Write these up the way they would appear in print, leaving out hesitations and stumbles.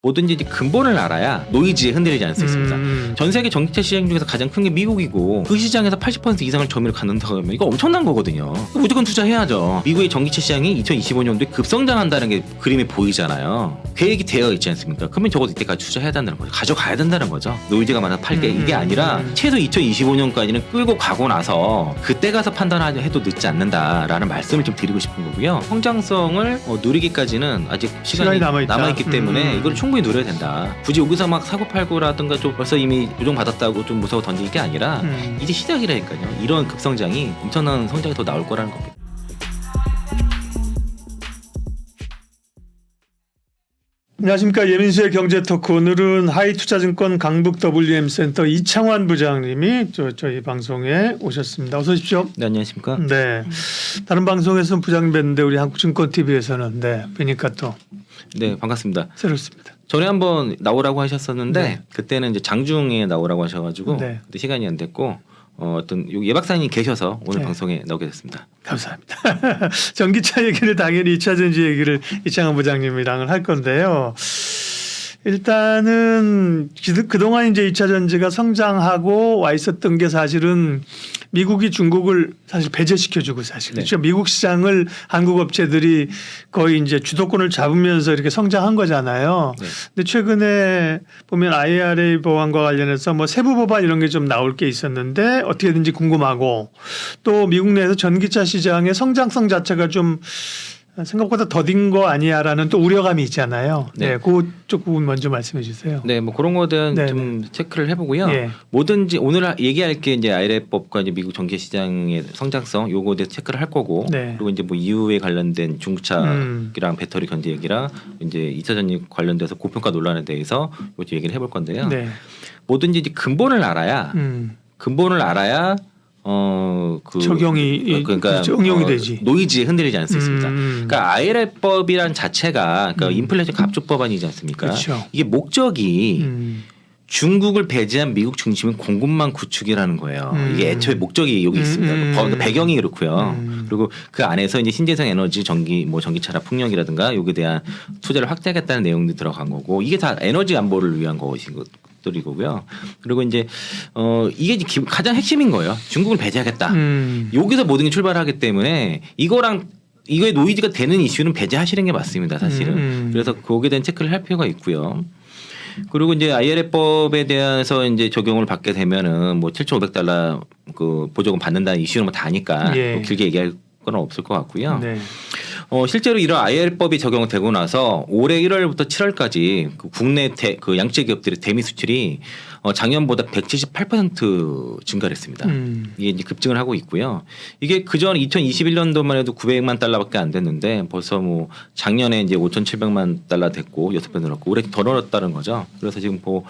뭐든지 이제 근본을 알아야 노이즈에 흔들리지 않을 수 있습니다. 전 세계 전기차 시장 중에서 가장 큰 게 미국이고 그 시장에서 80% 이상을 점유를 갖는다고 하면 이거 엄청난 거거든요. 무조건 투자해야죠. 미국의 전기차 시장이 2025년도에 급성장한다는 게 그림이 보이잖아요. 계획이 되어 있지 않습니까? 그러면 적어도 이때까지 투자해야 된다는 거죠. 가져가야 된다는 거죠. 노이즈가 많아 팔게 이게 아니라 최소 2025년까지는 끌고 가고 나서 그때 가서 판단해도 늦지 않는다라는 말씀을 좀 드리고 싶은 거고요. 성장성을 누리기까지는 아직 시간이 남아있기 때문에 이걸 충분히 누려야 된다. 굳이 여기서 막 사고팔고라든가 좀 벌써 이미 요정 받았다고 좀 무서워 던지는 게 아니라 이제 시작이라니까요. 이런 급성장이 엄청난 성장이 더 나올 거라는 겁니다. 안녕하십니까. 예민수의 경제토크. 오늘은 하이투자증권 강북 WM센터 이창환 부장님이 저희 방송에 오셨습니다. 어서 오십시오. 네, 안녕하십니까. 네. 다른 방송에서는 부장님 뵀는데 우리 한국증권TV에서는 뵈니까 또 네, 반갑습니다. 새롭습니다. 전에 한번 나오라고 하셨었는데 네. 그때는 이제 장중에 나오라고 하셔가지고 네. 그때 시간이 안 됐고 어떤 예 박사님 계셔서 오늘 네. 방송에 나오게 됐습니다. 감사합니다. 전기차 얘기를 당연히 2차 전지 얘기를 이창환 부장님이랑 할 건데요. 일단은 그동안 이제 2차 전지가 성장하고 와 있었던 게 사실은 미국이 중국을 사실 배제시켜주고 사실 그렇죠. 미국 시장을 한국 업체들이 거의 이제 주도권을 잡으면서 이렇게 성장한 거잖아요. 네. 근데 최근에 보면 IRA 법안과 관련해서 뭐 세부 법안 이런 게 좀 나올 게 있었는데 어떻게든지 궁금하고 또 미국 내에서 전기차 시장의 성장성 자체가 좀 생각보다 더딘 거 아니야라는 또 우려감이 있잖아요. 네. 네, 그쪽 부분 먼저 말씀해 주세요. 네, 뭐 그런 거에 대한 네, 좀 체크를 해보고요. 예. 뭐든지 오늘 얘기할 게 이제 IRA법과 이제 미국 전기 시장의 성장성 요거에 대해서 체크를 할 거고, 네. 그리고 이제 뭐 이후에 관련된 중국차랑 배터리 견제 얘기랑 이제 2차 전지 관련돼서 고평가 논란에 대해서 이것도 얘기를 해볼 건데요. 네. 뭐든지 이제 근본을 알아야 적용이 그러니까 응용이 되지. 노이즈에 흔들리지 않을 수 있습니다. 그러니까 IRA법이란 자체가 그러니까 인플레이션 갑축 법안이지 않습니까? 그렇죠. 이게 목적이 중국을 배제한 미국 중심의 공급망 구축이라는 거예요. 이게 애초에 목적이 여기 있습니다. 배경이 그렇고요. 그리고 그 안에서 이제 신재생 에너지 전기차나 풍력이라든가 여기에 대한 투자를 확대하겠다는 내용도 들어간 거고 이게 다 에너지 안보를 위한 것인 것들이고요. 그리고 이제 이게 가장 핵심인 거예요. 중국을 배제하겠다. 여기서 모든 게 출발하기 때문에 이거에 노이즈가 되는 이슈는 배제하시는 게 맞습니다. 사실은. 그래서 거기에 대한 체크를 할 필요가 있고요. 그리고 이제 IRA법에 대해서 이제 적용을 받게 되면은 뭐 7,500달러 그 보조금 받는다는 이슈는 뭐 다니까 예. 뭐 길게 얘기할 건 없을 것 같고요. 네. 실제로 이런 IRA법이 적용되고 나서 올해 1월부터 7월까지 그 국내 그 양체 기업들의 대미 수출이 작년보다 178% 증가를 했습니다. 이게 이제 급증을 하고 있고요. 이게 그전 2021년도만 해도 900만 달러밖에 안 됐는데 벌써 뭐 작년에 이제 5,700만 달러 됐고 6배 늘었고 올해 더 늘었다는 거죠. 그래서 지금 뭐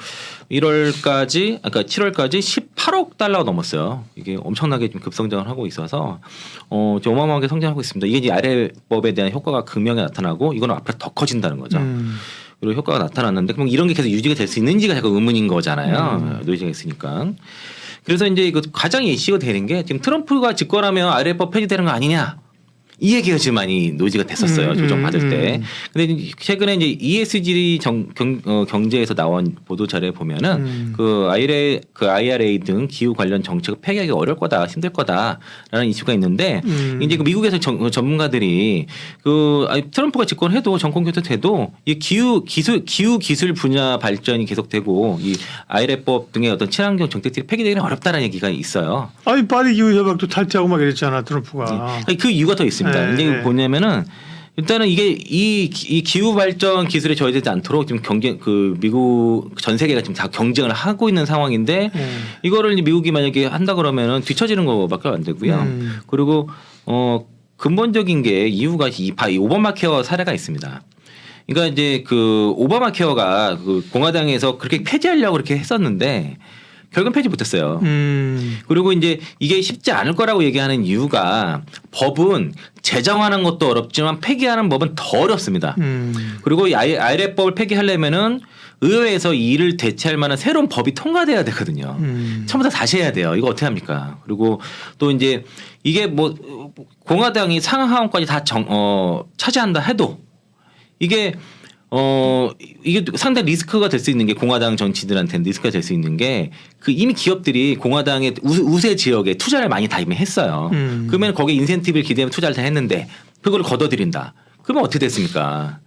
1월까지 그러니까 7월까지 18억 달러가 넘었어요. 이게 엄청나게 좀 급성장을 하고 있어서 좀 어마어마하게 성장하고 있습니다. 이게 이제 IRA법에 대한 효과가 극명히 나타나고 이거는 앞으로 더 커진다는 거죠. 그리고 효과가 나타났는데 그럼 이런 게 계속 유지가 될 수 있는지가 자꾸 의문인 거잖아요. 노이즈가 있으니까. 그래서 이제 이거 가장 이슈가 되는 게 지금 트럼프가 집권하면 IRA법 폐지되는 거 아니냐. 이 얘기가 지금 많이 노이즈가 됐었어요. 조정받을 때. 근데 최근에 이제 ESG 경제에서 나온 보도 자료에 보면은 그 IRA 등 기후 관련 정책을 폐기하기 어려울 거다, 힘들 거다라는 이슈가 있는데 이제 그 미국에서 전문가들이 트럼프가 집권해도 정권 교체돼도 이 기후 기술 분야 발전이 계속되고 이 IRA법 등의 어떤 친환경 정책들이 폐기되기는 어렵다는 얘기가 있어요. 아니 파리 기후 협약도 탈퇴하고 막 이랬잖아 트럼프가. 그 이유가 더 있습니다. 이제 뭐냐면은 일단은 이게 이 기후 발전 기술에 저해되지 않도록 지금 미국 전 세계가 지금 다 경쟁을 하고 있는 상황인데 이거를 미국이 만약에 한다 그러면은 뒤처지는 거밖에 안 되고요. 그리고 근본적인 게 이유가 이 오바마 케어 사례가 있습니다. 그러니까 이제 그 오바마 케어가 그 공화당에서 그렇게 폐지하려고 그렇게 했었는데 결국은 폐지 못했어요. 그리고 이제 이게 쉽지 않을 거라고 얘기하는 이유가 법은 제정하는 것도 어렵지만 폐기하는 법은 더 어렵습니다. 그리고 이 IRA법을 폐기하려면은 의회에서 이를 대체할 만한 새로운 법이 통과돼야 되거든요. 처음부터 다시 해야 돼요. 이거 어떻게 합니까? 그리고 또 이제 이게 뭐 공화당이 상하원까지 다 차지한다 해도 이게 이게 상당히 리스크가 될 수 있는 게 공화당 정치인들한테는 리스크가 될 수 있는 게 그 이미 기업들이 공화당의 우세 지역에 투자를 많이 다 이미 했어요. 그러면 거기에 인센티브를 기대하면 투자를 다 했는데 그걸 걷어들인다. 그러면 어떻게 됐습니까?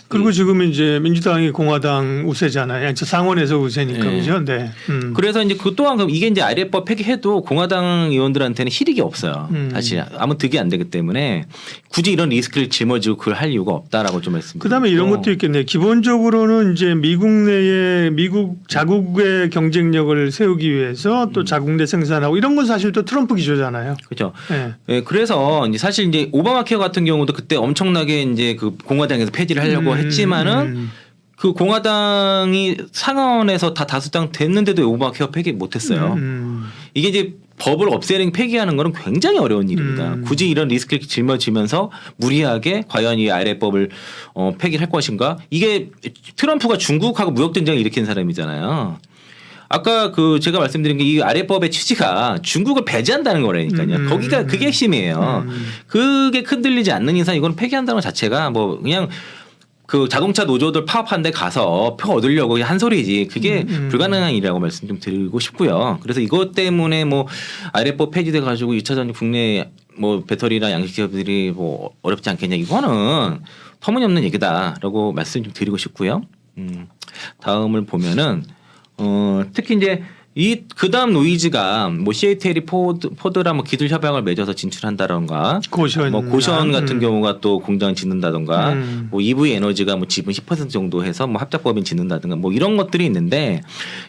그리고 지금 이제 민주당이 공화당 우세잖아요. 상원에서 우세니까 네. 그죠? 네. 그래서 이제 그 또한 그럼 이게 이제 아래법 폐기해도 공화당 의원들한테는 실익이 없어요. 사실 아무 득이 안 되기 때문에 굳이 이런 리스크를 짊어지고 그걸 할 이유가 없다라고 좀 말씀드리고. 그다음에 이런 것도 있겠네요. 기본적으로는 이제 미국 내에 미국 자국의 경쟁력을 세우기 위해서 또 자국 내 생산하고 이런 건 사실 또 트럼프 기조잖아요. 그렇죠. 네. 예, 그래서 이제 사실 이제 오바마 케어 같은 경우도 그때 엄청나게 이제 그 공화당에서 폐지를 하려고 했지만은 그 공화당이 상원에서 다 다수당 됐는데도 오바마 케어 폐기 못했어요. 이게 이제 법을 없애는 폐기하는 거는 굉장히 어려운 일입니다. 굳이 이런 리스크를 짊어지면서 무리하게 과연 이 IRA법을 폐기할 것인가? 이게 트럼프가 중국하고 무역 전쟁을 일으킨 사람이잖아요. 아까 그 제가 말씀드린 게 이 아래법의 취지가 중국을 배제한다는 거라니까요. 거기가 그게 핵심이에요. 그게 흔들리지 않는 이상 이건 폐기한다는 것 자체가 뭐 그냥 그 자동차 노조들 파업한 데 가서 표 얻으려고 한 소리지 그게 불가능한 일이라고 말씀 좀 드리고 싶고요. 그래서 이것 때문에 뭐 아래법 폐지돼 가지고 2차 전지 국내 뭐 배터리나 양식 기업들이 뭐 어렵지 않겠냐 이거는 터무니없는 얘기다라고 말씀 좀 드리고 싶고요. 다음을 보면은 특히 이제 이 그다음 노이즈가 뭐 CATL이 포드랑 뭐 기술 협약을 맺어서 진출한다던가 고션 뭐 고션 같은 경우가 또 공장 짓는다던가 뭐 EV 에너지가 뭐 지분 10% 정도 해서 뭐 합작법인 짓는다던가 뭐 이런 것들이 있는데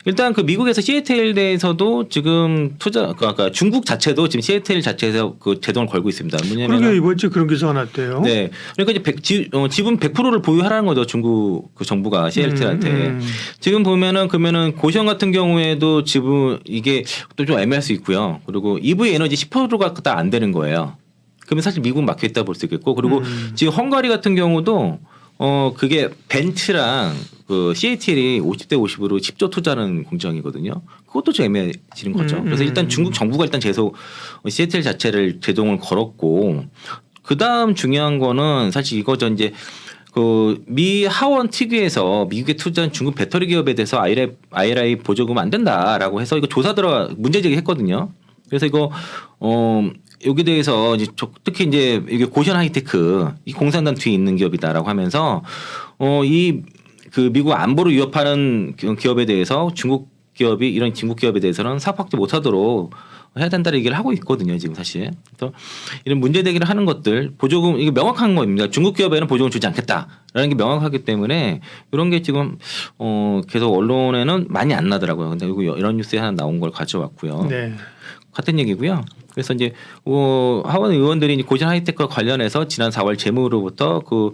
일단 그 미국에서 CATL 대해서도 지금 투자 그러니까 중국 자체도 지금 CATL 자체에서 그 제동을 걸고 있습니다. 뭐냐면 그러게 이번 주에 그런 기사가 났대요. 네. 그러니까 이제 지분 100%를 보유하라는 거죠. 중국 그 정부가 CATL한테. 지금 보면은 그러면은 고시원 같은 경우에도 지분 이게 또 좀 애매할 수 있고요. 그리고 EV 에너지 10%가 다 안 되는 거예요. 그러면 사실 미국은 막혀 있다 볼 수 있겠고 그리고 지금 헝가리 같은 경우도 그게 벤츠랑 그 CATL이 50대 50으로 10조 투자하는 공장이거든요. 그것도 좀 애매해지는 거죠. 그래서 일단 중국 정부가 일단 계속 CATL 자체를 제동을 걸었고 그 다음 중요한 거는 사실 이거죠. 이제 그 미 하원 특위에서 미국에 투자한 중국 배터리 기업에 대해서 IRA 보조금 안 된다라고 해서 이거 조사 들어 문제 제기했거든요. 그래서 이거 여기 대해서 이제 특히 이제 이게 고션 하이테크 이 공산당 뒤에 있는 기업이다라고 하면서 이 그 미국 안보를 위협하는 기업에 대해서 중국 기업이 이런 중국 기업에 대해서는 사업 확대 못하도록 해야 된다는 얘기를 하고 있거든요, 지금 사실. 그래서 이런 문제 제기를 하는 것들 보조금 이게 명확한 겁니다. 중국 기업에는 보조금 주지 않겠다라는 게 명확하기 때문에 이런 게 지금 계속 언론에는 많이 안 나더라고요. 근데 이런 뉴스에 하나 나온 걸 가져왔고요. 네. 같은 얘기고요. 그래서 이제 하원 의원들이 고전 하이테크와 관련해서 지난 4월 재무로부터 그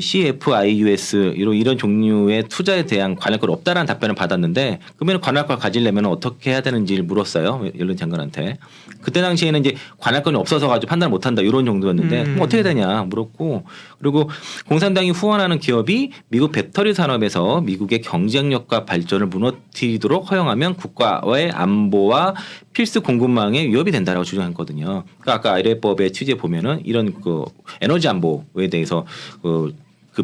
CFIUS 이런 종류의 투자에 대한 관할권 없다라는 답변을 받았는데 그러면 관할권 가지려면 어떻게 해야 되는지를 물었어요. 연론 장관한테. 그때 당시에는 이제 관할권이 없어서 가지고 판단을 못한다 이런 정도였는데 그럼 어떻게 되냐 물었고 그리고 공산당이 후원하는 기업이 미국 배터리 산업에서 미국의 경쟁력과 발전을 무너뜨리도록 허용하면 국가의 안보와 필수 공급망에 위협이 된다라고 주장했거든요. 그러니까 아까 IRA법의 취지에 보면은 이런 그 에너지 안보에 대해서 그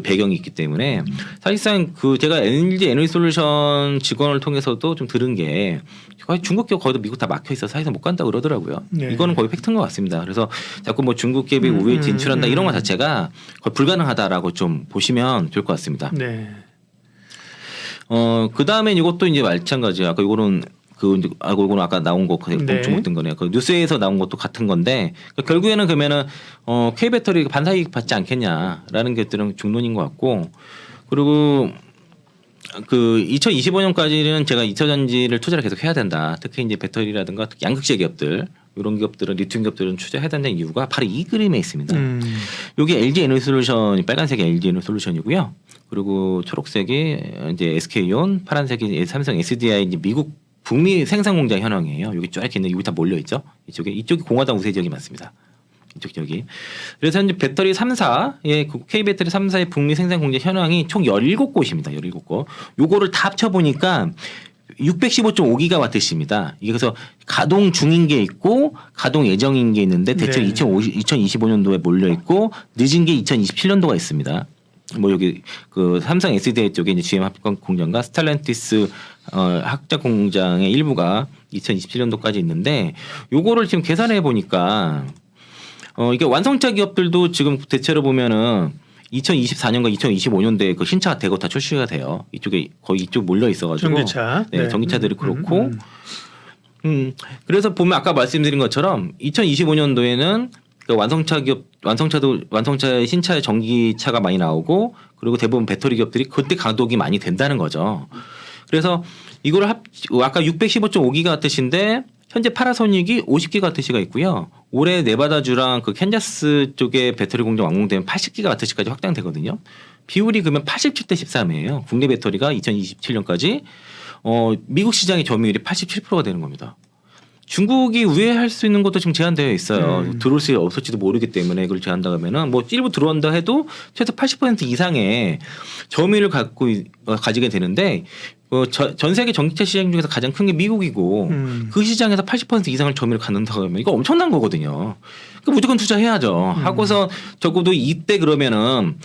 배경이 있기 때문에 사실상 그 제가 LG 에너지솔루션 직원을 통해서도 좀 들은 게 거의 중국 기업 거의 미국 다 막혀 있어 사실상 못 간다 그러더라고요. 네. 이거는 거의 팩트인 것 같습니다. 그래서 자꾸 뭐 중국 기업이 우회에 진출한다 이런 것 자체가 거의 불가능하다라고 좀 보시면 좋을 것 같습니다. 네. 그 다음에 이것도 이제 마찬가지예요. 아까 이거는 이거는 아까 나온 거 멈춰먹던 거네요. 그 뉴스에서 나온 것도 같은 건데 결국에는 그러면은 K 배터리 반사이익 받지 않겠냐라는 것들은 중론인 것 같고 그리고 그 2025년까지는 제가 2차 전지를 투자를 계속 해야 된다. 특히 이제 배터리라든가 특히 양극재 기업들 이런 기업들은 리튬 기업들은 투자해야 된다는 이유가 바로 이 그림에 있습니다. 여기 LG 에너지솔루션 빨간색이 LG 에너지솔루션이고요. 그리고 초록색이 이제 SK온, 파란색이 삼성 SDI 이제 미국 북미 생산 공장 현황이에요. 여기 쫙 있는 여기 다 몰려 있죠. 이쪽이 공화당 우세 지역이 많습니다. 이쪽 지역이. 그래서 현재 배터리 3사의 K 배터리 3사의 북미 생산 공장 현황이 총 17곳입니다. 17곳. 요거를 다 합쳐 보니까 615.5기가와트시입니다. 이게 그래서 가동 중인 게 있고 가동 예정인 게 있는데 대체로 네. 2025년도에 몰려 있고 늦은 게 2027년도가 있습니다. 뭐 여기 그 삼성 SDI 쪽에 이제 GM 합병 공장과 스텔란티스 학자 공장의 일부가 2027년도까지 있는데 요거를 지금 계산해 보니까 이게 완성차 기업들도 지금 대체로 보면은 2024년과 2025년도에 그 신차가 대거 다 출시가 돼요. 이쪽에 거의 이쪽 몰려 있어가지고 전기차. 네, 전기차들이 그렇고 그래서 보면 아까 말씀드린 것처럼 2025년도에는 그 완성차의 신차의 전기차가 많이 나오고 그리고 대부분 배터리 기업들이 그때 가동이 많이 된다는 거죠. 그래서 이거를 아까 615.5기가와트시인데 현재 파라소닉이 50기가와트시가 있고요. 올해 네바다주랑 그 캔자스 쪽에 배터리 공장 완공되면 80기가와트시까지 확장되거든요. 비율이 그러면 87대 13이에요. 국내 배터리가 2027년까지 미국 시장의 점유율이 87%가 되는 겁니다. 중국이 우회할 수 있는 것도 지금 제한되어 있어요. 들어올 수 없을지도 모르기 때문에 이걸 제한다 하면은 뭐 일부 들어온다 해도 최소 80% 이상의 점유율을 가지게 되는데 전 세계 전기차 시장 중에서 가장 큰 게 미국이고 그 시장에서 80% 이상을 점유율을 갖는다고 하면 이거 엄청난 거거든요. 그러니까 무조건 투자해야죠. 하고서 적어도 이때 그러면은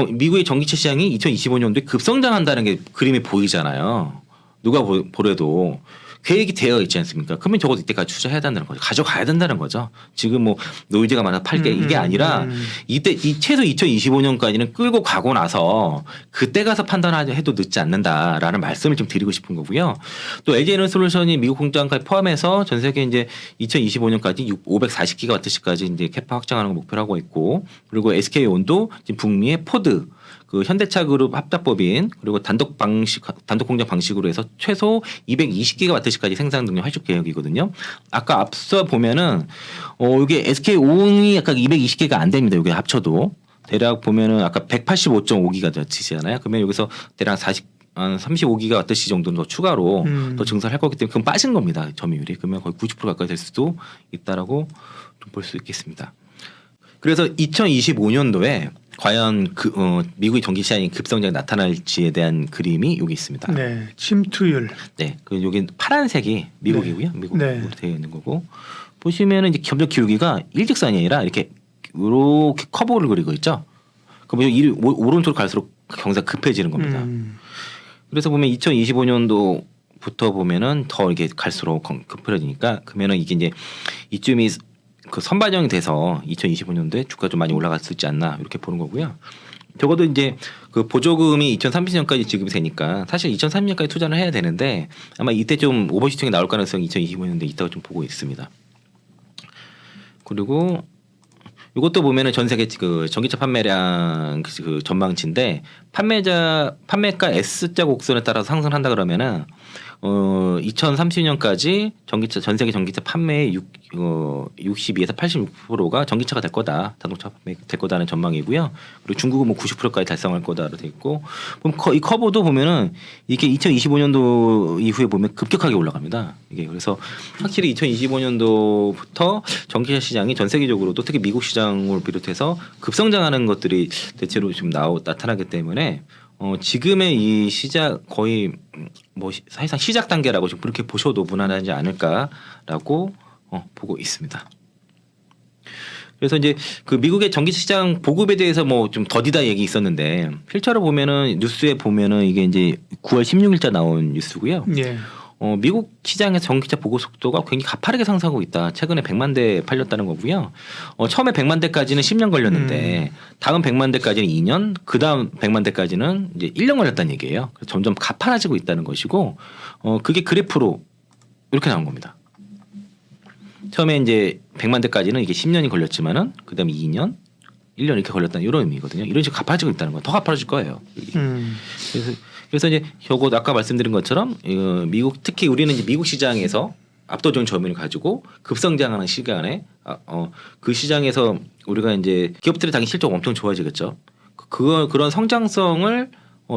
미국의 전기차 시장이 2025년도에 급성장한다는 게 그림이 보이잖아요. 누가 보래도 계획이 되어 있지 않습니까? 그러면 적어도 이때까지 투자해야 된다는 거죠. 가져가야 된다는 거죠. 지금 뭐 노이즈가 많아 팔게 이게 아니라 이때 최소 2025년까지는 끌고 가고 나서 그때 가서 판단해도 늦지 않는다라는 말씀을 좀 드리고 싶은 거고요. 또 LG에너지솔루션이 미국 공장까지 포함해서 전 세계 이제 2025년까지 540기가와트시까지 이제 캐파 확장하는 걸 목표로 하고 있고 그리고 SK온도 지금 북미의 포드 그 현대차 그룹 합작법인 그리고 단독 공장 방식으로 해서 최소 220기가와트시까지 생산 능력 활축 계획이거든요. 아까 앞서 보면은 이게 SK온이 아까 220기가 안 됩니다. 이게 합쳐도 대략 보면은 아까 185.5기가와트시잖아요. 그러면 여기서 대략 35기가와트시 정도는 더 추가로 더 증설할 거기 때문에 그건 빠진 겁니다. 점유율이. 그러면 거의 90% 가까이 될 수도 있다라고 좀 볼 수 있겠습니다. 그래서 2025년도에 과연 미국의 전기 시장이 급성장이 나타날지에 대한 그림이 여기 있습니다. 네, 침투율. 네, 그 여기 파란색이 미국이고요. 미국으로 네. 되어 있는 거고 보시면은 이제 점점 기울기가 일직선이 아니라 이렇게 커브를 그리고 있죠. 그러면 오른쪽으로 갈수록 경사가 급해지는 겁니다. 그래서 보면 2025년도부터 보면은 더 이렇게 갈수록 급해지니까 그러면은 이게 이제 이쯤이 그 선반영이 돼서 2025년도에 주가 좀 많이 올라갈 수 있지 않나 이렇게 보는 거고요. 적어도 이제 그 보조금이 2030년까지 지급이 되니까 사실 2030년까지 투자를 해야 되는데 아마 이때 좀 오버슈팅이 나올 가능성이 2025년도에 있다고 좀 보고 있습니다. 그리고 이것도 보면은 전 세계 그 전기차 판매량 그 전망치인데 판매가 S자 곡선에 따라서 상승한다 그러면은 2030년까지 전 세계 전기차 판매의 62에서 86%가 전기차가 될 거다. 자동차 판매 될 거다는 전망이고요. 그리고 중국은 뭐 90%까지 달성할 거다로 돼 있고 이 커브도 보면은 이게 2025년도 이후에 보면 급격하게 올라갑니다. 이게 그래서 확실히 2025년도부터 전기차 시장이 전 세계적으로도 특히 미국 시장을 비롯해서 급성장하는 것들이 대체로 좀 나타나기 때문에 지금의 이 시작 거의 뭐 사실상 시작 단계라고 좀 그렇게 보셔도 무난하지 않을까라고 보고 있습니다. 그래서 이제 그 미국의 전기차 시장 보급에 대해서 뭐 좀 더디다 얘기 있었는데 필처로 보면은 뉴스에 보면은 이게 이제 9월 16일자 나온 뉴스고요. 예. 미국 시장의 전기차 보급 속도가 굉장히 가파르게 상승하고 있다. 최근에 100만 대 팔렸다는 거고요. 처음에 100만 대까지는 10년 걸렸는데 다음 100만 대까지는 2년, 그 다음 100만 대까지는 이제 1년 걸렸다는 얘기예요. 그래서 점점 가파라지고 있다는 것이고, 그게 그래프로 이렇게 나온 겁니다. 처음에 이제 100만 대까지는 이게 10년이 걸렸지만은 그 다음에 2년, 1년 이렇게 걸렸다는 이런 의미거든요. 이런 식으로 가파라지고 있다는 거, 더 가파라질 거예요. 그래서 이제 저거 아까 말씀드린 것처럼 미국 특히 우리는 이제 미국 시장에서 압도적인 점유율을 가지고 급성장하는 시간에 그 시장에서 우리가 이제 기업들의 당연히 실적 엄청 좋아지겠죠. 그런 성장성을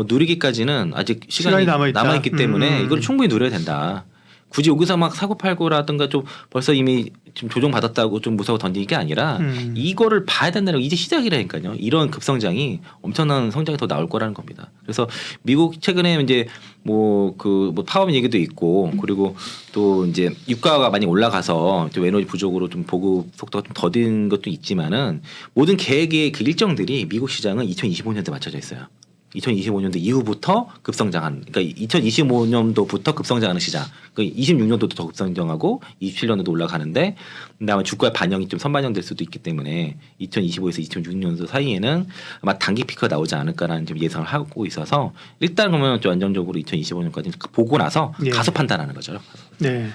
누리기까지는 아직 시간이 남아있기 때문에 이걸 충분히 누려야 된다. 굳이 여기서 막 사고 팔고라든가 좀 벌써 이미 좀 조정받았다고 좀 무서워 던지는 게 아니라 이거를 봐야 된다는 거 이제 시작이라니까요. 이런 급성장이 엄청난 성장이 더 나올 거라는 겁니다. 그래서 미국 최근에 이제 뭐 파업 얘기도 있고 그리고 또 이제 유가가 많이 올라가서 좀 에너지 부족으로 좀 보급 속도가 좀 더딘 것도 있지만은 모든 계획의 그 일정들이 미국 시장은 2025년도에 맞춰져 있어요. 2025년도 이후부터 급성장한, 그러니까 2025년도부터 급성장하는 시장, 그러니까 26년도도 더 급성장하고 27년도도 올라가는데, 그다음에 주가의 반영이 좀 선반영될 수도 있기 때문에 2025에서 2026년도 사이에는 아마 단기 피크가 나오지 않을까라는 좀 예상을 하고 있어서 일단 그러면 좀 안정적으로 2025년까지 보고 나서 예. 가서 판단하는 거죠. 네.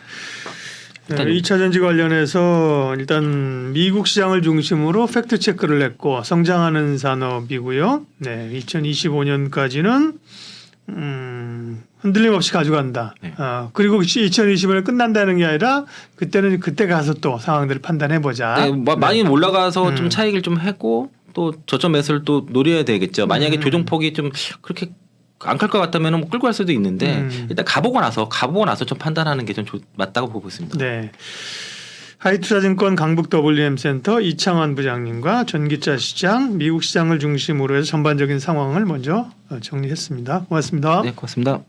일단 2차 전지 관련해서 일단 미국 시장을 중심으로 팩트 체크를 했고 성장하는 산업이고요. 네, 2025년까지는 흔들림 없이 가져간다. 네. 그리고 2025년 끝난다는 게 아니라 그때는 그때 가서 또 상황들을 판단해 보자. 네, 많이 올라가서 좀 차익을 좀 했고 또 저점 매수를 또 노려야 되겠죠. 만약에 조정폭이 좀 그렇게 안 클 것 같다면 뭐 끌고 갈 수도 있는데 일단 가보고 나서 좀 판단하는 게 좀 맞다고 보고 있습니다. 네. 하이투자증권 강북 WM센터 이창환 부장님과 전기차 시장, 미국 시장을 중심으로 해서 전반적인 상황을 먼저 정리했습니다. 고맙습니다. 네, 고맙습니다.